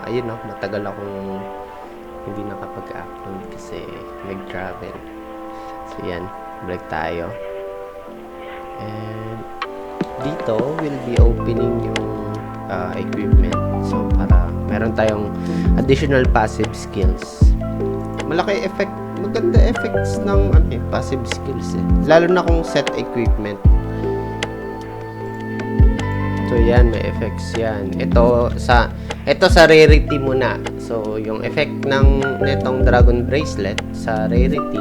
Ayun no, matagal akong hindi nakapag-upload kasi nag-travel. So yan, balik tayo. And dito, we'll be opening yung equipment. So para meron tayong additional passive skills. Malaki effect, maganda effects ng passive skills eh. Lalo na kung set equipment. So yan, may effects yan. Ito sa rarity muna. So yung effect ng netong dragon bracelet sa rarity,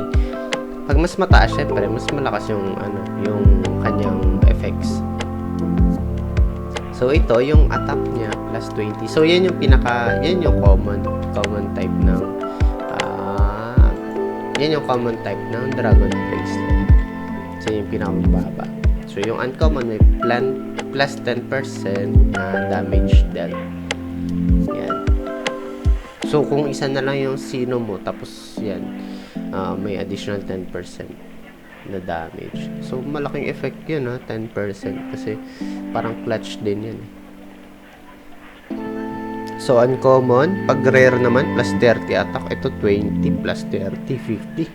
pag mas mataas syempre, mas malakas yung yung kanyang effects. So ito yung attack niya plus 20. So yan yung yan yung common type ng yan yung common type ng dragon bracelet. So yung pinakamababa. So yung uncommon may plus 10% na damage dealt. Yan. So kung isa na lang yung sino mo, tapos yan, may additional 10% na damage. So malaking effect yun 10% kasi parang clutch din yan. So uncommon, pag rare naman plus 30 attack, ito 20 plus 30 50.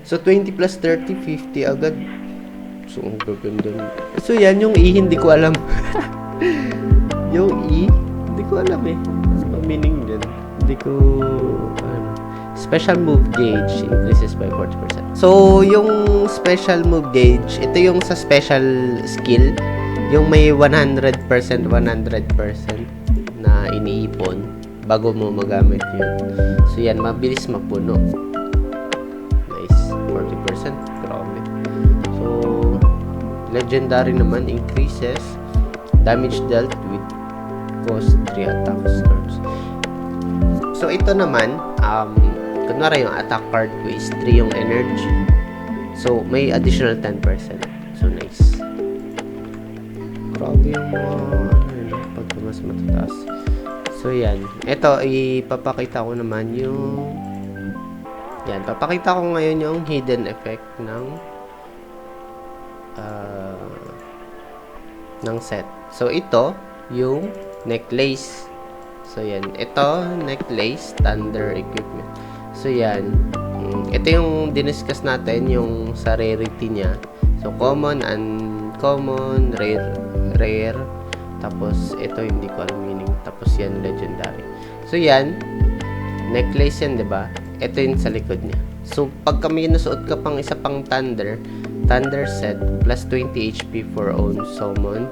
So 20 plus 30 50 agad. So, ang gaganda. So, yan yung E, hindi ko alam. Yung E, hindi ko alam eh. Ano meaning din? Hindi ko, Special move gauge increases by 40%. So, yung special move gauge, ito yung sa special skill. Yung may 100% na iniipon bago mo magamit yun. So, yan, mabilis mapuno. Nice. 40%. Grabe. So, legendary naman increases damage dealt with cost 3 attack scores. So ito naman kunwari yung attack card ko is 3 yung energy. So may additional 10%. So nice. Grabe yung pagka mas matataas. So yan. Ito ipapakita ko naman yung papakita ko ngayon yung hidden effect ng set. So ito yung necklace. So yan, ito necklace thunder equipment. So yan, ito yung diniscuss natin yung sa rarity niya. So common, uncommon, rare, tapos ito hindi ko alam meaning, tapos yan legendary. So yan, necklace yan, 'di ba? Ito yung sa likod niya. So pagka may nasuot ka pang isa pang thunder set plus 20 HP for own summon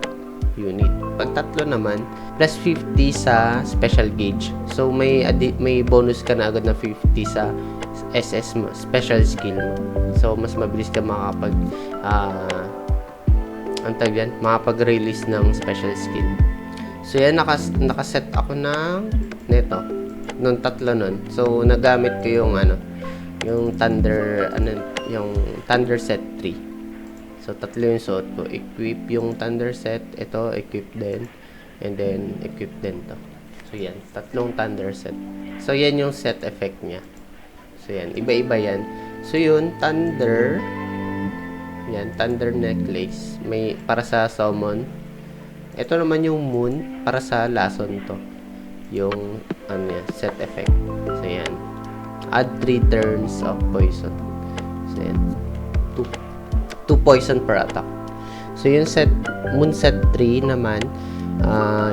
unit. Pag tatlo naman plus 50 sa special gauge. So may bonus ka na agad na 50 sa SS mo, special skill mo. So mas mabilis ka makapag-release ng special skill. So yan, nakaset ako ng neto nung tatlo nun. So nagamit ko yung yung thunder set 3. So tatlo yung suot ko. Equip yung thunder set, ito equip din, and then equip din to. So yan, tatlong thunder set. So yan yung set effect niya. So yan, iba-iba yan. So yun, thunder necklace, may para sa summon. Ito naman yung moon para sa lason to. Yung set effect. So yan, add 3 turns of poison. So yan, 2 poison per attack. So yung moon set 3 naman,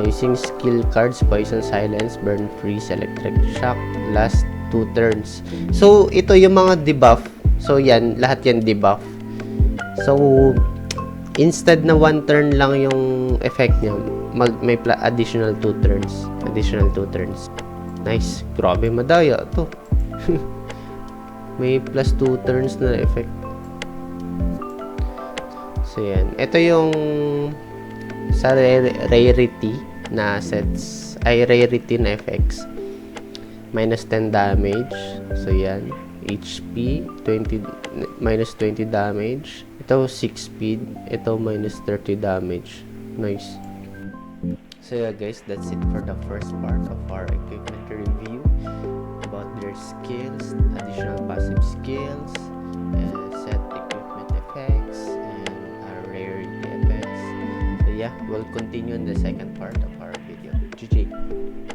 using skill cards, poison, silence, burn, freeze, electric shock, last 2 turns. So ito yung mga debuff. So yan, lahat yan debuff. So instead na 1 turn lang yung effect niya, may additional 2 turns. Nice. Grabe, madaya to. May plus 2 turns na effect. So yan. Ito yung sa rarity na sets, rarity na effects. Minus 10 damage. So yan. HP, minus 20 damage. Ito 6 speed. Ito minus 30 damage. Nice. So yeah guys, that's it for the first part of our equipment review about their skills, additional passive skills, set equipment effects, and rarity effects. So yeah, we'll continue in the second part of our video. GG.